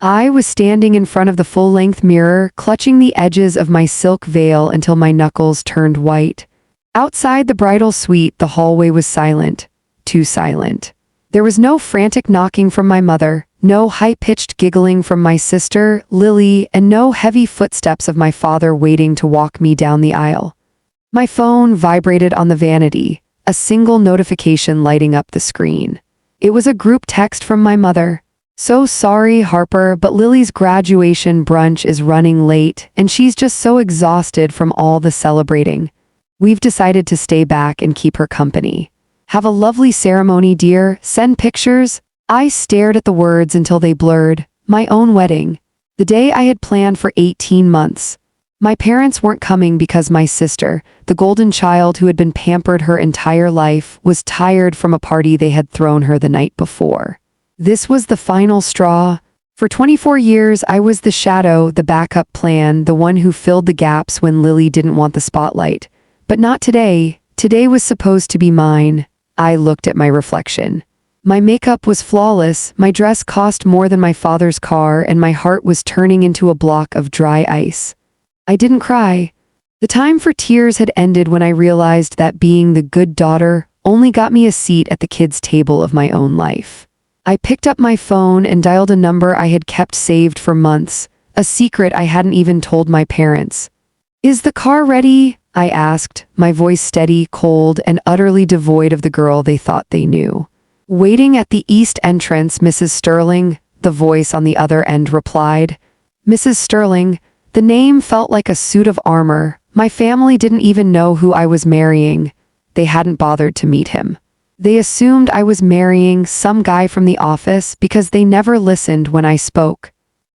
I was standing in front of the full-length mirror, clutching the edges of my silk veil until my knuckles turned white. Outside the bridal suite, the hallway was silent. Too silent. There was no frantic knocking from my mother, no high-pitched giggling from my sister, Lily, and no heavy footsteps of my father waiting to walk me down the aisle. My phone vibrated on the vanity, a single notification lighting up the screen. It was a group text from my mother. "So sorry, Harper, but Lily's graduation brunch is running late, and she's just so exhausted from all the celebrating. We've decided to stay back and keep her company. Have a lovely ceremony, dear. Send pictures." I stared at the words until they blurred. My own wedding. The day I had planned for 18 months. My parents weren't coming because my sister, the golden child who had been pampered her entire life, was tired from a party they had thrown her the night before. This was the final straw. For 24 years, I was the shadow, the backup plan, the one who filled the gaps when Lily didn't want the spotlight. But not today. Today was supposed to be mine. I looked at my reflection. My makeup was flawless, my dress cost more than my father's car, and my heart was turning into a block of dry ice. I didn't cry. The time for tears had ended when I realized that being the good daughter only got me a seat at the kids' table of my own life. I picked up my phone and dialed a number I had kept saved for months, a secret I hadn't even told my parents. "Is the car ready?" I asked, my voice steady, cold, and utterly devoid of the girl they thought they knew. "Waiting at the east entrance, Mrs. Sterling," the voice on the other end replied. Mrs. Sterling. The name felt like a suit of armor. My family didn't even know who I was marrying. They hadn't bothered to meet him. They assumed I was marrying some guy from the office because they never listened when I spoke.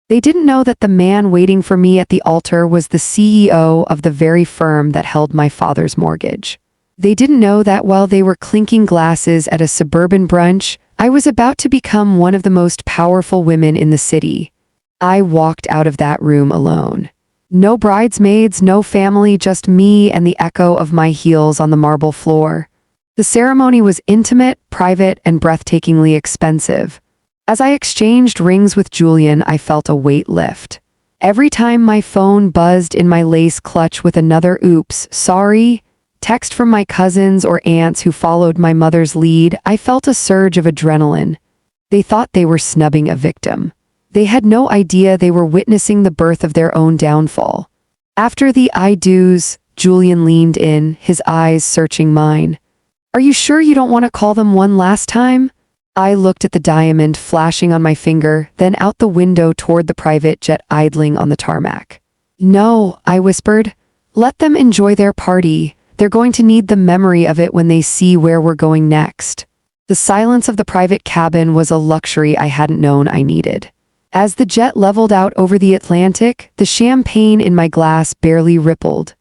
They didn't know that the man waiting for me at the altar was the CEO of the very firm that held my father's mortgage. They didn't know that while they were clinking glasses at a suburban brunch, I was about to become one of the most powerful women in the city. I walked out of that room alone. No bridesmaids, no family, just me and the echo of my heels on the marble floor. The ceremony was intimate, private, and breathtakingly expensive. As I exchanged rings with Julian, I felt a weight lift. Every time my phone buzzed in my lace clutch with another "oops, sorry" text from my cousins or aunts who followed my mother's lead, I felt a surge of adrenaline. They thought they were snubbing a victim. They had no idea they were witnessing the birth of their own downfall. After the "I do's," Julian leaned in, his eyes searching mine. "Are you sure you don't want to call them one last time?" I looked at the diamond flashing on my finger, then out the window toward the private jet idling on the tarmac. "No," I whispered. "Let them enjoy their party. They're going to need the memory of it when they see where we're going next." The silence of the private cabin was a luxury I hadn't known I needed. As the jet leveled out over the Atlantic, the champagne in my glass barely rippled.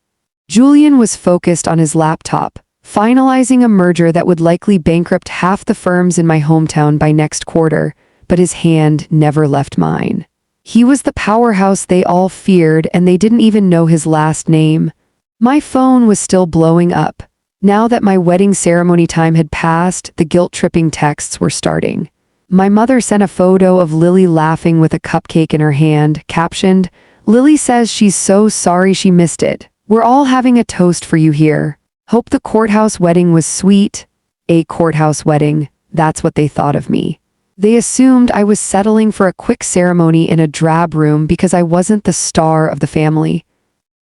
Julian was focused on his laptop, finalizing a merger that would likely bankrupt half the firms in my hometown by next quarter, but his hand never left mine. He was the powerhouse they all feared, and they didn't even know his last name. My phone was still blowing up. Now that my wedding ceremony time had passed, the guilt-tripping texts were starting. My mother sent a photo of Lily laughing with a cupcake in her hand, captioned, "Lily says she's so sorry she missed it. We're all having a toast for you here. Hope the courthouse wedding was sweet." A courthouse wedding, that's what they thought of me. They assumed I was settling for a quick ceremony in a drab room because I wasn't the star of the family.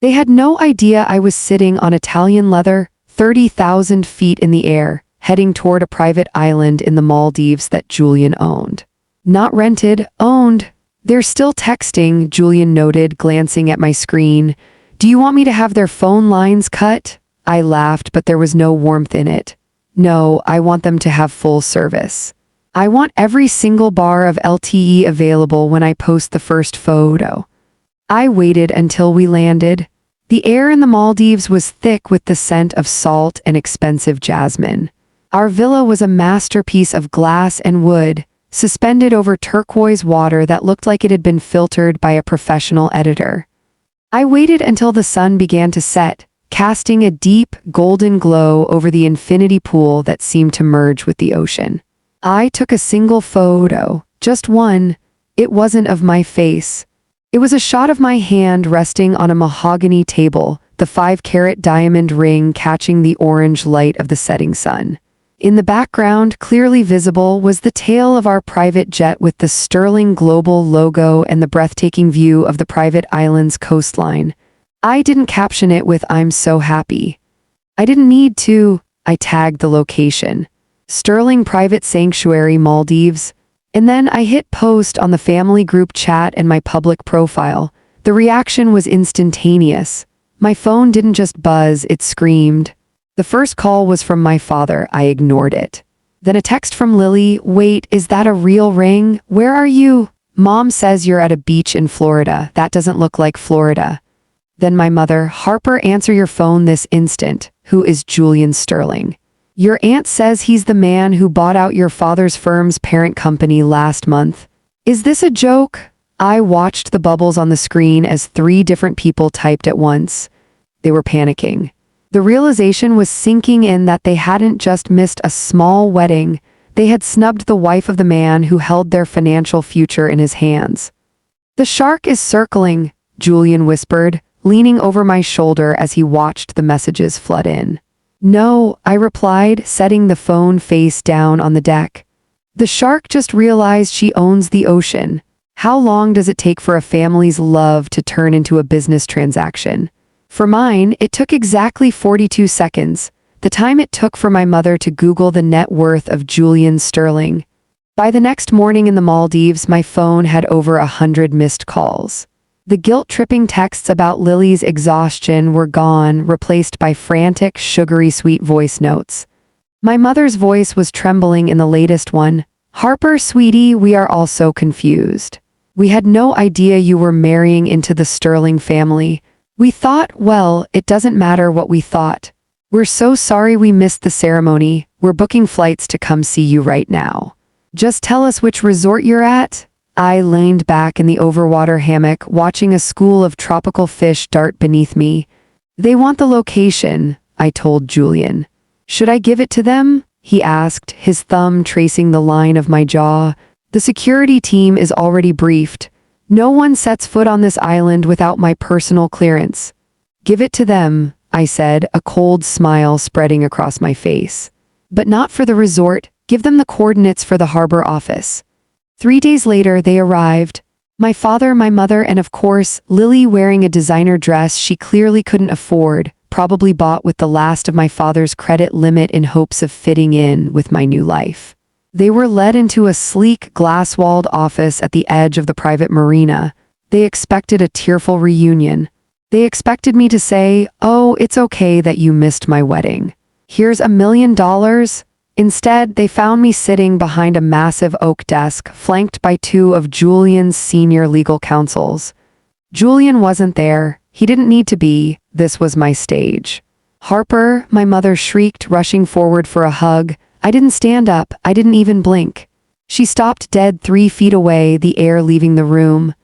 They had no idea I was sitting on Italian leather, 30,000 feet in the air, heading toward a private island in the Maldives that Julian owned. Not rented, owned. "They're still texting," Julian noted, glancing at my screen. "Do you want me to have their phone lines cut?" I laughed, but there was no warmth in it. "No, I want them to have full service. I want every single bar of LTE available when I post the first photo." I waited until we landed. The air in the Maldives was thick with the scent of salt and expensive jasmine. Our villa was a masterpiece of glass and wood, suspended over turquoise water that looked like it had been filtered by a professional editor. I waited until the sun began to set, casting a deep, golden glow over the infinity pool that seemed to merge with the ocean. I took a single photo, just one. It wasn't of my face. It was a shot of my hand resting on a mahogany table, the 5-carat diamond ring catching the orange light of the setting sun. In the background, clearly visible, was the tail of our private jet with the Sterling Global logo and the breathtaking view of the private island's coastline. I didn't caption it with "I'm so happy." I didn't need to. I tagged the location. Sterling Private Sanctuary, Maldives. And then I hit post on the family group chat and my public profile. The reaction was instantaneous. My phone didn't just buzz, it screamed. The first call was from my father. I ignored it. Then a text from Lily. "Wait, is that a real ring? Where are you?" "Mom says you're at a beach in Florida. That doesn't look like Florida." Then my mother. "Harper, answer your phone this instant. Who is Julian Sterling? Your aunt says he's the man who bought out your father's firm's parent company last month. Is this a joke?" I watched the bubbles on the screen as 3 different people typed at once. They were panicking. The realization was sinking in that they hadn't just missed a small wedding, they had snubbed the wife of the man who held their financial future in his hands. "The shark is circling," Julian whispered, leaning over my shoulder as he watched the messages flood in. "No," I replied, setting the phone face down on the deck. "The shark just realized she owns the ocean. How long does it take for a family's love to turn into a business transaction? For mine, it took exactly 42 seconds, the time it took for my mother to Google the net worth of Julian Sterling. By the next morning in the Maldives, my phone had over 100 missed calls. The guilt-tripping texts about Lily's exhaustion were gone, replaced by frantic, sugary sweet voice notes. My mother's voice was trembling in the latest one. "Harper, sweetie, we are all so confused. We had no idea you were marrying into the Sterling family. We thought, well, it doesn't matter what we thought. We're so sorry we missed the ceremony. We're booking flights to come see you right now. Just tell us which resort you're at." I leaned back in the overwater hammock, watching a school of tropical fish dart beneath me. "They want the location," I told Julian. "Should I give it to them?" he asked, his thumb tracing the line of my jaw. "The security team is already briefed. No one sets foot on this island without my personal clearance." "Give it to them," I said, a cold smile spreading across my face. "But not for the resort. Give them the coordinates for the harbor office." 3 days later, they arrived. My father, my mother, and of course, Lily, wearing a designer dress she clearly couldn't afford, probably bought with the last of my father's credit limit in hopes of fitting in with my new life. They were led into a sleek, glass-walled office at the edge of the private marina. They expected a tearful reunion. They expected me to say, "Oh, it's okay that you missed my wedding. Here's $1 million. Instead, they found me sitting behind a massive oak desk, flanked by 2 of Julian's senior legal counsels. Julian wasn't there. He didn't need to be. This was my stage. "Harper," my mother shrieked, rushing forward for a hug. I didn't stand up. I didn't even blink. She stopped dead 3 feet away, the air leaving the room.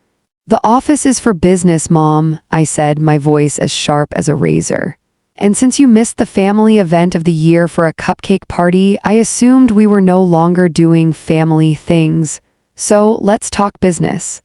"The office is for business, Mom," I said, my voice as sharp as a razor. "And since you missed the family event of the year for a cupcake party, I assumed we were no longer doing family things. So let's talk business."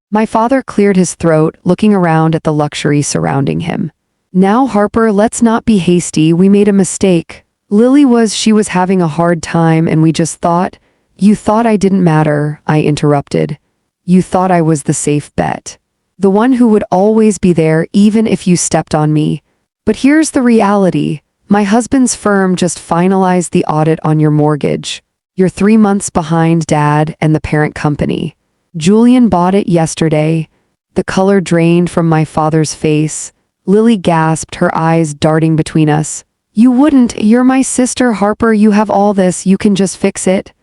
My father cleared his throat, looking around at the luxury surrounding him. "Now, Harper, let's not be hasty. We made a mistake. She was having a hard time and we just thought—" "You thought I didn't matter," I interrupted. "You thought I was the safe bet. The one who would always be there even if you stepped on me. But here's the reality. My husband's firm just finalized the audit on your mortgage. You're 3 months behind Dad and the parent company. Julian bought it yesterday." The color drained from my father's face. Lily gasped, her eyes darting between us. "You wouldn't. You're my sister, Harper. You have all this. You can just fix it."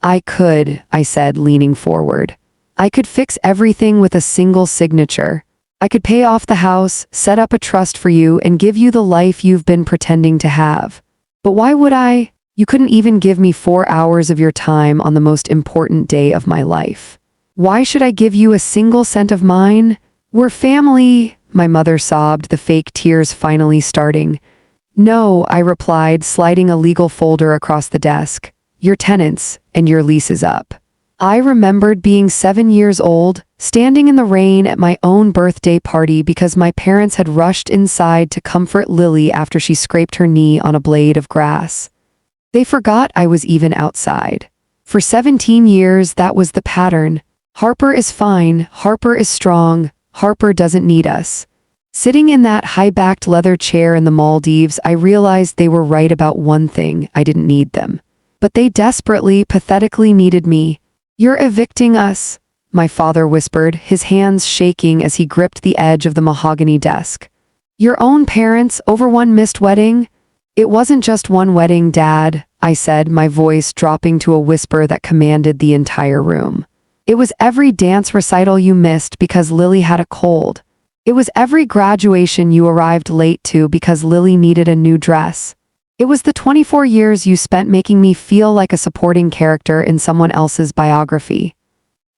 "I could," I said, leaning forward. "I could fix everything with a single signature. I could pay off the house, set up a trust for you, and give you the life you've been pretending to have. But why would I? You couldn't even give me 4 hours of your time on the most important day of my life. Why should I give you a single cent of mine? We're family," my mother sobbed, the fake tears finally starting. "No," I replied, sliding a legal folder across the desk. "You're tenants, and your lease is up." I remembered being 7 years old, standing in the rain at my own birthday party because my parents had rushed inside to comfort Lily after she scraped her knee on a blade of grass. They forgot I was even outside. For 17 years, that was the pattern. Harper is fine, Harper is strong, Harper doesn't need us. Sitting in that high-backed leather chair in the Maldives, I realized they were right about one thing: I didn't need them. But they desperately, pathetically needed me. "You're evicting us," my father whispered, his hands shaking as he gripped the edge of the mahogany desk. "Your own parents over one missed wedding?" "It wasn't just one wedding, Dad," I said, my voice dropping to a whisper that commanded the entire room. "It was every dance recital you missed because Lily had a cold. It was every graduation you arrived late to because Lily needed a new dress. It was the 24 years you spent making me feel like a supporting character in someone else's biography."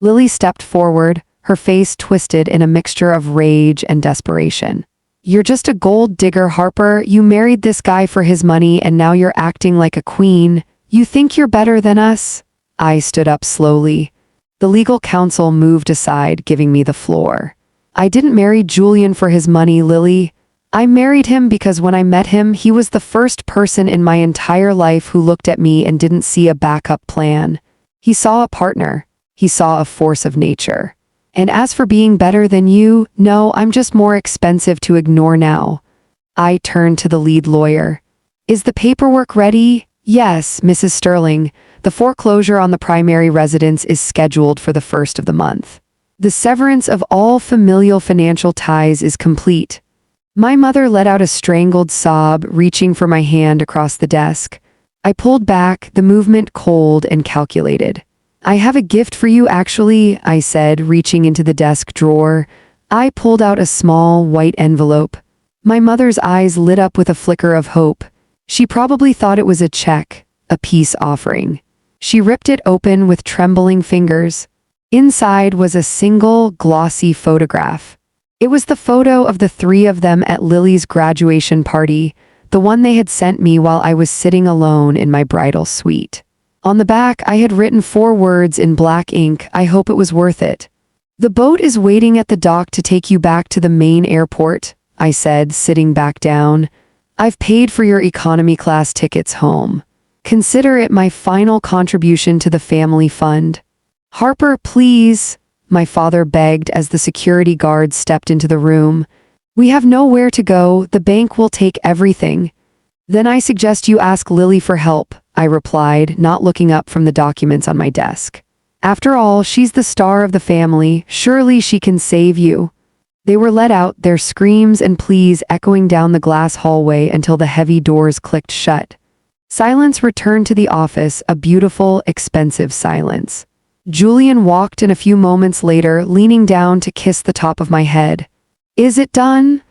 Lily stepped forward, her face twisted in a mixture of rage and desperation. "You're just a gold digger, Harper. You married this guy for his money and now you're acting like a queen. You think you're better than us?" I stood up slowly. The legal counsel moved aside, giving me the floor. "I didn't marry Julian for his money, Lily. I married him because when I met him, he was the first person in my entire life who looked at me and didn't see a backup plan. He saw a partner. He saw a force of nature. And as for being better than you, no, I'm just more expensive to ignore now." I turned to the lead lawyer. "Is the paperwork ready?" "Yes, Mrs. Sterling. The foreclosure on the primary residence is scheduled for the 1st of the month. The severance of all familial financial ties is complete." My mother let out a strangled sob, reaching for my hand across the desk. I pulled back, the movement cold and calculated. "I have a gift for you, actually," I said, reaching into the desk drawer. I pulled out a small, white envelope. My mother's eyes lit up with a flicker of hope. She probably thought it was a check, a peace offering. She ripped it open with trembling fingers. Inside was a single, glossy photograph. It was the photo of the three of them at Lily's graduation party, the one they had sent me while I was sitting alone in my bridal suite. On the back, I had written 4 words in black ink: "I hope it was worth it." "The boat is waiting at the dock to take you back to the main airport," I said, sitting back down. "I've paid for your economy class tickets home. Consider it my final contribution to the family fund." "Harper, please," my father begged as the security guard stepped into the room. "We have nowhere to go. The bank will take everything." "Then I suggest you ask Lily for help," I replied, not looking up from the documents on my desk. "After all, she's the star of the family. Surely she can save you." They were let out, their screams and pleas echoing down the glass hallway until the heavy doors clicked shut. Silence returned to the office, a beautiful, expensive silence. Julian walked in a few moments later, leaning down to kiss the top of my head. "Is it done?"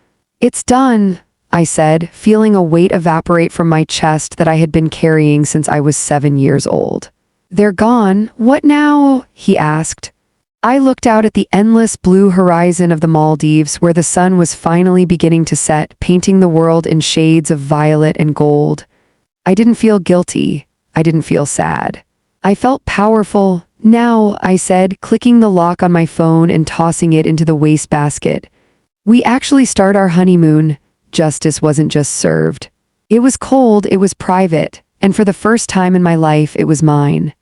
"It's done," I said, feeling a weight evaporate from my chest that I had been carrying since I was 7 years old. "They're gone. What now?" he asked. I looked out at the endless blue horizon of the Maldives, where the sun was finally beginning to set, painting the world in shades of violet and gold. I didn't feel guilty. I didn't feel sad. I felt powerful. "Now," I said, clicking the lock on my phone and tossing it into the wastebasket. "We actually start our honeymoon." Justice wasn't just served. It was cold, it was private, and for the first time in my life, it was mine.